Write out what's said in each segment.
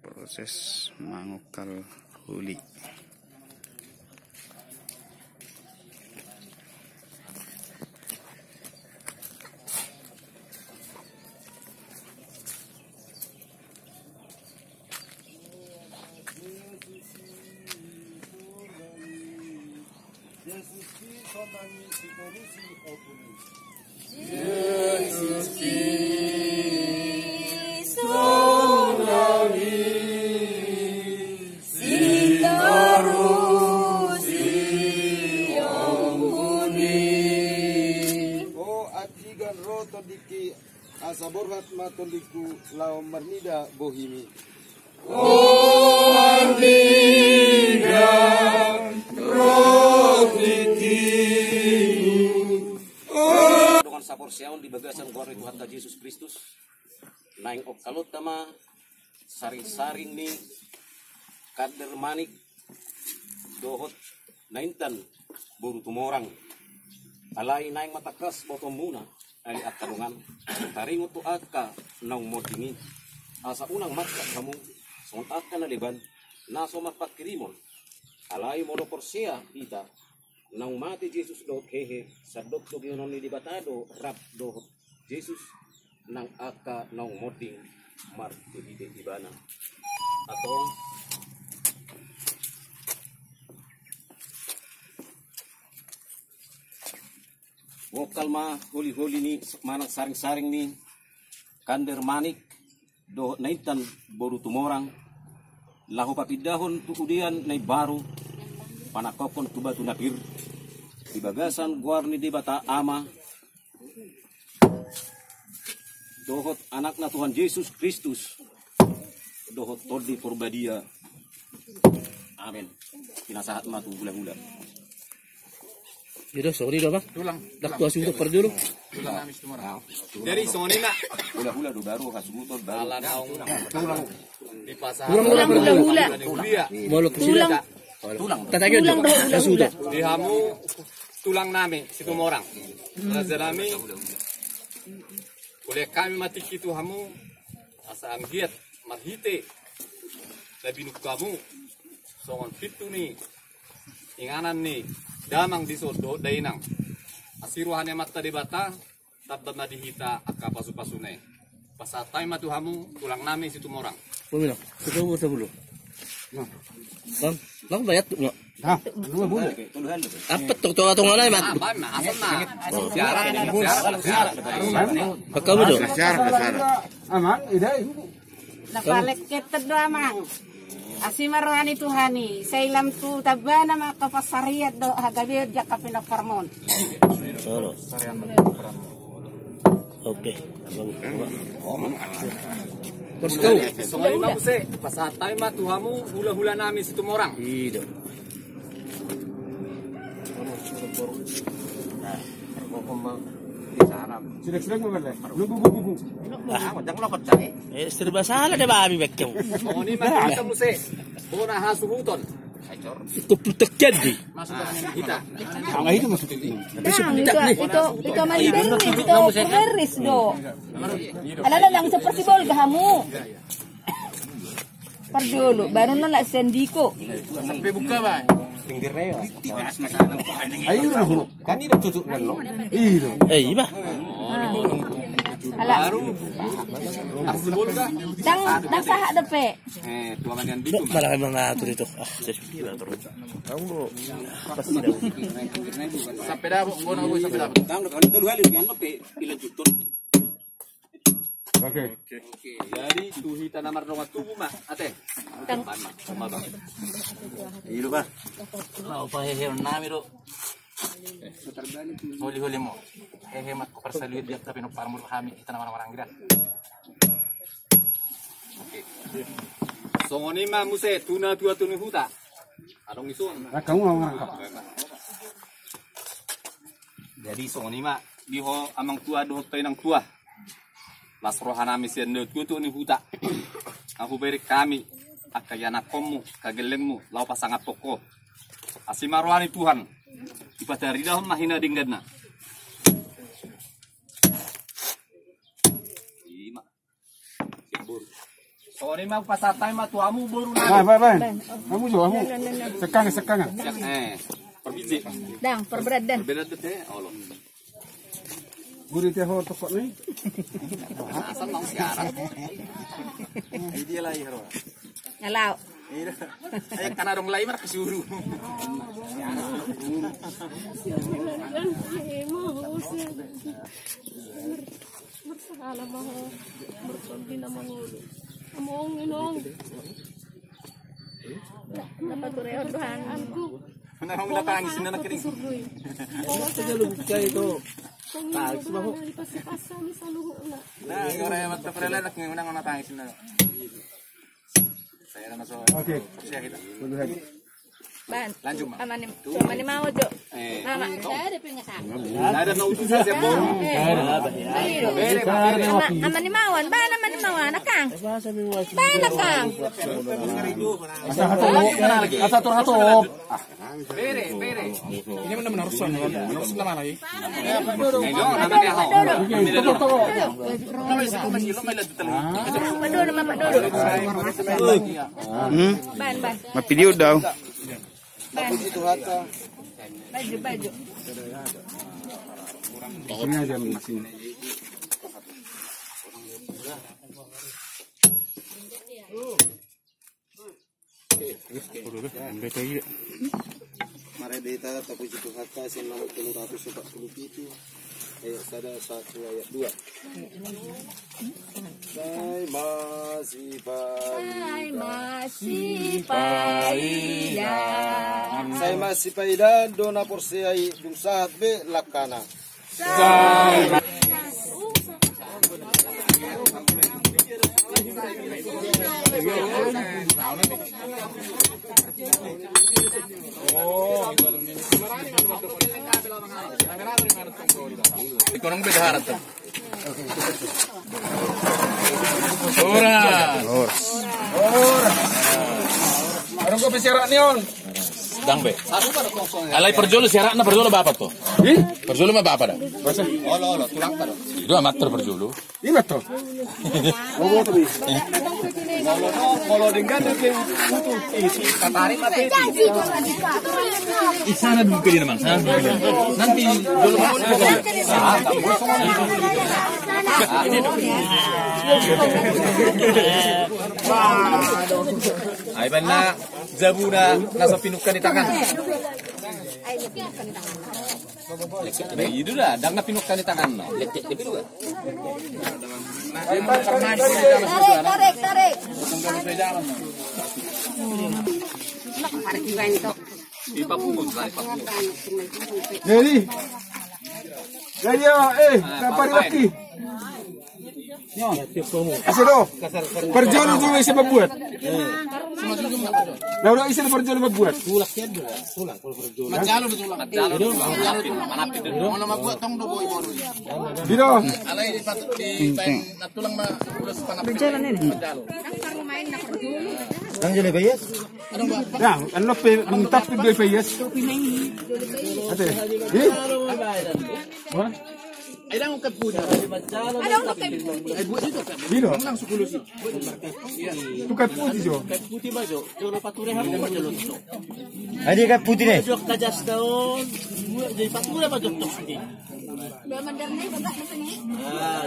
Proses mangukal huli. Asaborhat matoliku lau marnida bohimi. Marnida rotiti. Dengan sapor siaon di bagasan gor Tuhan ta Yesus Kristus. Naing okalot tama saring-saring ni kader manik dohot naintan buru tumorang. Alai naing matakas botong muna. Ali at kalungan, taringot to ka nang modingin. Asa unang matka kamu, sontak ka na liban, naso magpakirimon. Alay mo no porsiya, ita, nang mati Jesus do hehe, sa doktor yun ni dibatado, rap do Jesus, nang aka nang moding, martibide ibana. Atong, wokal ma huli-huli ni manang saring-saring ni kander manik do naitan boru tumorang lahu papidahon tuudian nay baru panakopon tu batu napir di bagasan guar ni di bata ama dohot anak na Tuhan Yesus Kristus dohot todi purbadia amin pinasahat matu bulan-bulan. Yaudah, sorry dah bang. Tulang. Dak tua sudah per dulu. Tulang namis tumorang. Dari soni nak. Hula-hula do baru kasugutot baru. Tulang. Di pasar. Tulang. Molo Tulang. Tulang. Tatagyo dah. Sudah. Di hamu tulang nami si tumorang. Raja nami. Oleh kami mati kitu hamu asa anggiat marhite. Labi kamu songon pitu ni. Inganan ni. Damang disodo dainang asiruhannya mata di bata tabbat na dihita akka pasu-pasune pasatay matuhamu tulang nami situ morang Pumila. Kita buat dulu. Nah. Bang, bang bayat tu. ha dua bulu Apa tu atong alay mat? apa na asal na siara Pakau bedo. aman idai Napalek kita doa mang. Asimarani Tuhani, sailam tu tabana makapasariat do hagabir jaka pinafarmon. Solo. Oke. Terus kau. songay mabuse pasatay matuhamu hula-hula nami situ morang Iya. Sirik-sirik mo bale lugu-gugu Serba salah deh babi bekem. oh ni makita mo se bona hasuhuton Itu putek jadi. masuk dengan kita Ito malibeng ito peris do. Alala lang seperti bol kamu. Pardulu, baru nolak sendiko. sampai buka ba Ayo na hulu. Kanina tutuk na lo. Iyo. Iba. Ala, asbol ka dang sahak depe. tuangan yan dito Malah emang ngatur itu. Saya sudah turun. Kamu pasti dah. sampai dah bona ko sampai dah Tang kalau itu luar lebih anu pe ilan jutun. Oke. jadi tuhita na marnong tubuh mah ate Iya ba. Mau pahehe nami do. Holi-holi mo. Hehe mat ko persaluit dia tapi no parmul kami kita nama-nama gira. songoni mah muse tuna tua tunu huta adong isun Kamu mau ngerangkap. jadi songoni mah diho amang tua do toy nang tua mas rohana misian do tu ni huta aku beri kami akayana komu kagelengmu lau pasangat poko asimarohani Tuhan ipadari dahon mahina dinggadna Sorry mau pasatay matuamu baru Nah, baik. Kamu juga kamu. Sekang. perbiji. Dang, perberat dah. Berbeda teh, Allah. Guru teh ho tokok ni. Asal mau siaran. Dia lah ya. Ngalau. Ayo karena dong lain mah kesuruh. Bersalah mah. Berkondi nama ngulu. Ngomongin dong. Dapat turun Tuhan. Mana mau datang sini nak kering. Saja lu buka itu. Nah, Orang yang mata perela nak ngundang orang datang sini. Saya nama soal. Okey. Saya kita. Ban. Lanjut mah. Amani mau jo. Mama. Ada no utus saja bom. Amani mauan, ban amani mauan, nakang. Ban nakang. Asa hatop. Bere. Ini benar-benar harus mana lagi? Padul nama padul. Ban. Video daw. Itu hata. Baju. Ini aja mesin. Mari dita tapi itu hata sin nomor 340 itu. Ayat 1 ayat 2. Saya masih paida dona porsiai dungsahat be lakana. Ikonong beda harap tuh. Orang ko pesiarak nion. Dang be. Alai perjolo siarakna perjolo apa tuh? Perjolo mah apa dah? Olo, tulang pada. Itu amat perjolo. Ini betul. Ngomong tuh. Kalau dengan itu butuh isi katarik mati. Isana dulu ke dia mang. Nanti dulu mau Ay bana zabuna nasa pinukan di tangan. Itu dah, dang na pinukan di tangan. Tarik. Jadi. Gaya kapari laki. Asado. Perjolo dulu isa mabuat. Lalu isa perjolo mabuat. Majalo Mana mabuat tong do boy boy. Biro. Alay di patut di natulang ma ulas panapit. Majalo Majalo. Ang jale bayas? Ya, ano pe mintak pe bayas. Ate. Wah. Ailang ka puja. Biro. Tukat putih jo. putih bajo. Jolo pature hamu majolo to. Adi kat putih ne. Jok kajas daun. Jadi pature bajo to sini.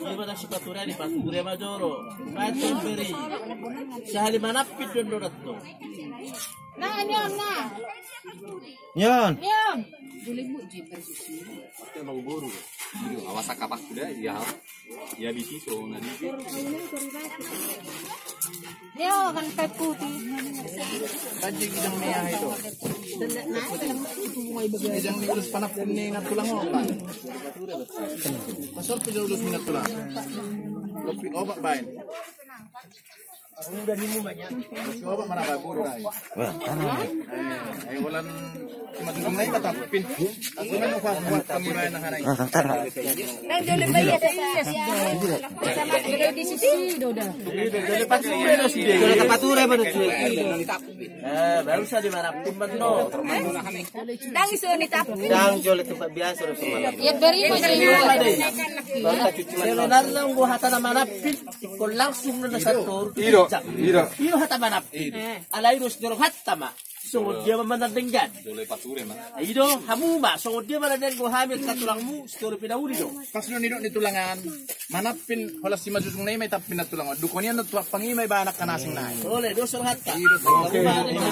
Jadi pada si pature di pature majoro. Macam beri. Sehari manapit don to. Nyon. Awas kapak kuda ya biti so nani. Dia kan kayak putih. Kanjing idang niya ito. Idang ni ulas panapit ni natulang mo pa. Masor pa ulus ni natulang. Lopi obak bain. Coba mana babu rai. Ay walan matulong na matapin. Ako na buat pamilya na hanay. Nang jole bayar sama di sisi doda. Jole pature no sih. Jole pature baru sih. Baru saja dimanapun beno. Dang iso ni tapi. Dang jole tempat biasa udah semua. Ya beri mo Pero nalang gua hata na manapin, ko langsung na nasator. Iro. Iyo hata manapin. Alay ros dorong hatta ma. So dia manandenggan. Dole pature man. Ido hamuma. So dia manandeng go hamil katulangmu story pinauli do. Pas no nidok nitulangan. Manapin wala si majusung na may tapin na tulangan. Dukonian na tuwak pangimay ba anak kanasing na. Ole do so hatta.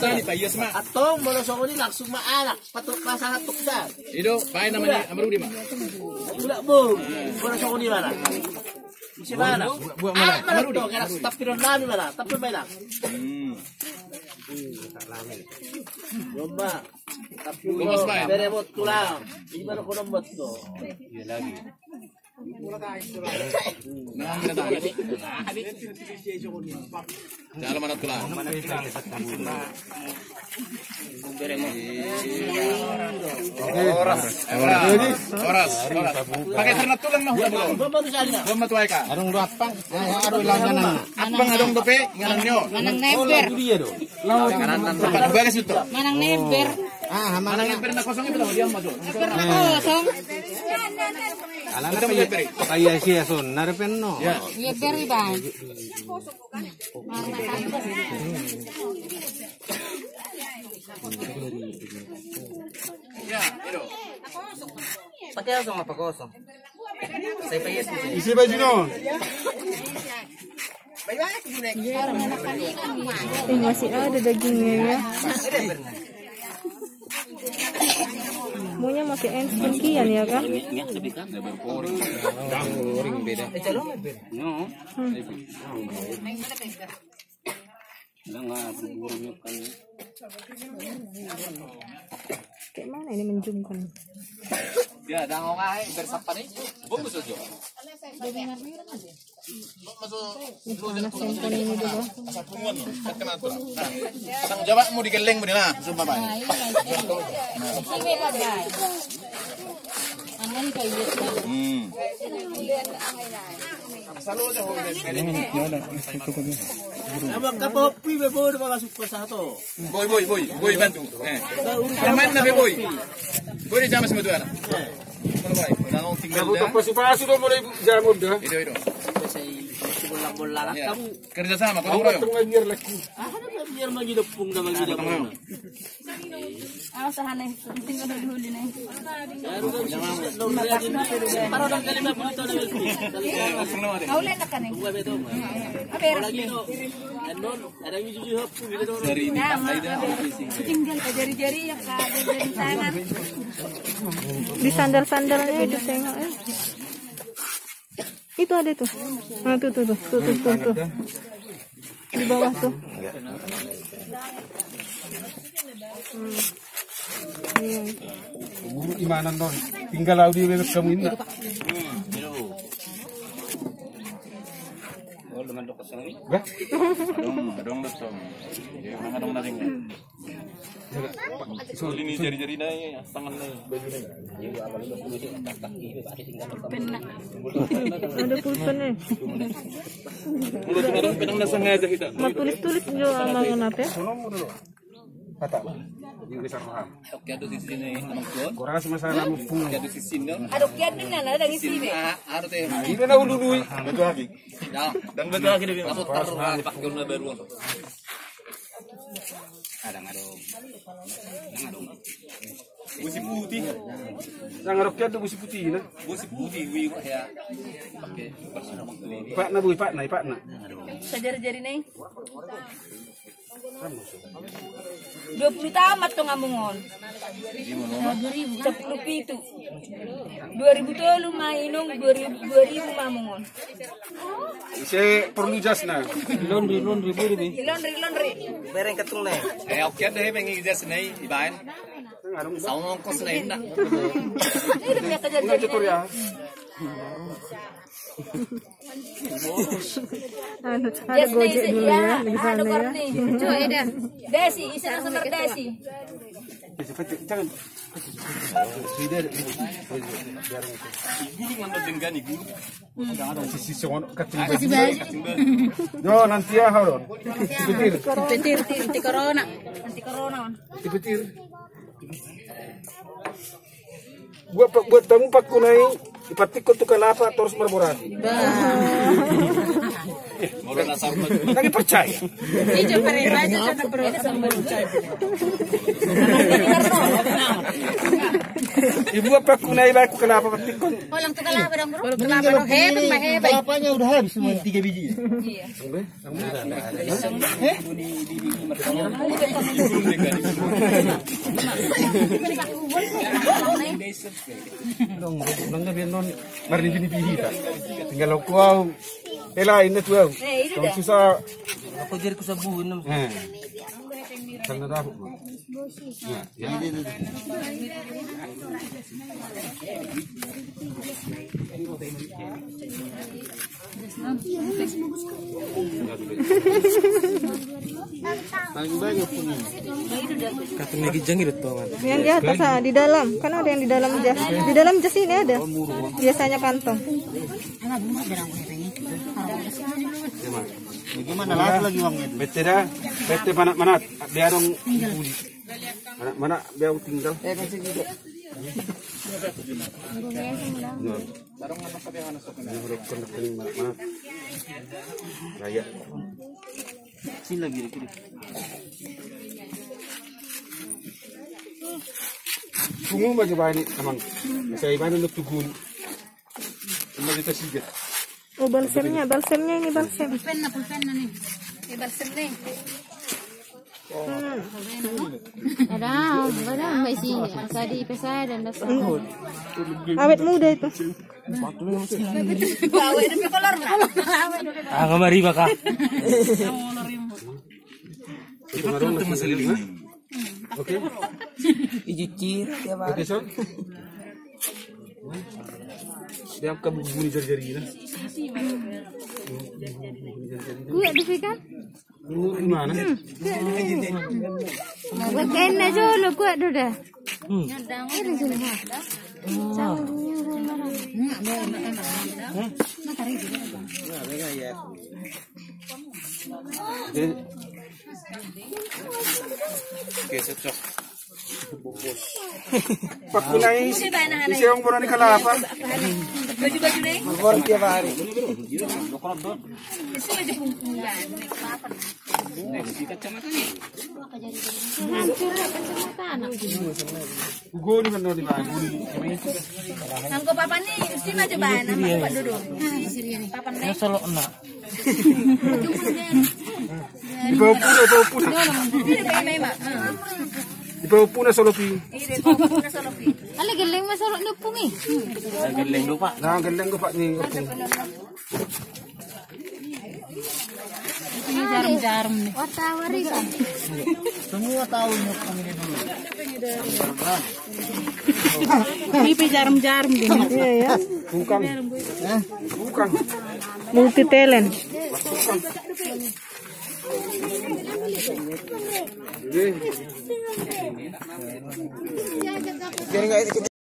Tani payas ma. Atong mo so ni langsung maanak patok pasahatok dar. Ido bae naman ni Amrudi ma. Wala mo. Mo so ni mana. Isi mana? Buat mana? Amrudi kaya tapi ron nami mana? Tapi may lang. Lomba. Tapi Lumas ba? beremot tulang. Gimana ko nambot to? Iya lagi. Nang natali. Jalo mana tulang. Oras. Pakai ternat tulang mah udah belum. Belum baru saja. Belum matuai ka. Arong rapang. Aduh langanan. Apang adong dope ngalan nyo. manang neber. Tempat bagas itu. Manang neber. Mana yang pernah kosongnya belum dia masuk. Kosong. Alam na kaya siya son. Narapen no. Ya. Ya beri bang. Ya, itu. Pakai ako nga pakosong. Saya payas mo. Isi baju no. Masih ada dagingnya ya. Maunya pakai instan kian ya kan? Kayak mana ini menjumkan? Ya, dah ngomong bersapa nih. Bagus aja. Panas handphone ini dulu. Tanggung jawab mau digeleng bener lah, sumpah pak. Selalu aja Abang kapopi bebo udah masuk ke satu. boy bantu. Main na boy. Boy jam sama tu anak. Kalau boy, nang tinggal dah. Pasi-pasi do mulai jamu dah. Itu. Bola kamu. Kerja sama kalau bro. Nganyir lagi. Biar magidopung na magidopung. Awas haneh, tinggal dulu nih. Para orang kalima pulito na Kaulen na kaning. Aber. Anon, ada yang jujur hop gitu. Dari ini pantai dah. Tinggal ke jari-jari ya kak, jari tangan. Di sandal-sandalnya itu tengok ya. Itu ada tuh. Nah, tuh. Di bawah tuh. Imanan don. Tinggal audio bebek kamu ini. Oh, dengan dokter sini. Dong betul. Ya, mana dong naring. So ini jari-jari nai, tangan nai, baju nai. Ada pulpennya. Mulut orang penang na sengaja kita. Mau tulis-tulis juga amangan apa ya? Kata. Yung bisa paham. Oke, ada di sini anak gua. Kurang masalah mupung. Ada di sini. Aduk kian na ada ngisi be. Ada teh. Ini na ulului. Betul lagi. Ya, dan betul lagi dia. Masuk terpak guna baru. Ada busi putih. Yang ngeroknya tuh busi putih na. Busi putih wi ya. Pakai Pak na buy pak na. Sajari-jari nih. 20 tamat to ngamungon. 10 pitu. 2000 to lumainong 2000 mamungon. Isi perlu jas na. Laundry. Laundry. Bereng ketung nih. oke deh pengen jas nih ibain. Sama ongkos lain nak. Ini punya kejadian. Tutur ya. Ada Gojek dulu ya di sana ya. Coba Eda. Desi, isa sama Desi. Guling ando denggani guling. Yo nanti ya haron. Petir, anti corona. Anti corona. Petir. Buat tamu pak kunai ipatikot tu kalapa terus berborasi. Moro na sama. Lagi percaya. Ijo perintah aja sana perintah sama Ibu apa kunai baku kalapa patikot. Walang tu kalapa dong bro. Kalapa hebat mah hebat. Kalapanya udah habis semua 3 biji. Iya. Nangga bianon mari bini pihita. Tinggal kau elain na tuaw. Kung susah Ako diri ko sa buhon. Sana dapat. Yang di atas di dalam. Kan ada yang di dalam jas. Di dalam jas ini ada. Biasanya kantong. Gimana lagi uangnya itu? Bete dah, bete mana biarong mana biarong tinggal. Raya. Sini lagi kiri. Tunggu aja bani teman. Saya bani untuk tugun. Cuma kita sigat. Oh balsemnya ini balsem. Pulpen na nih. Balsem nih. Ada mbak isi asadi pesa dan dasar. Awet muda itu. Awet itu kolor na. Kamari ba ka? Itu marun masalah ini. Oke. Ijicir tiap Oke, so. Dia akan bunyi jari-jari lah. Kuat kan? Di mana? Bukan aja lo kuat dah. Oke, cocok. Pak Kunai, isi orang berani kalapa. Baju-baju deh. Berkor tiap hari. Gugu ni mana di mana? Angko papa nih, sini aja bahan nama Pak Dodo. Papa nih. Solo enak. Di bawah puna. Ini bayi mak. Di bawah puna solo pi. Ini bawa puna solopi. Ale geleng masalok lupung eh. Geleng lupa. Nah, geleng ko pak ni. Ini jarum-jarum nih. Watawari kan. Semua tahu nyok kami dulu. Ini jarum-jarum deh. Iya ya. Bukan. Bukan. Multi talent. Jadi,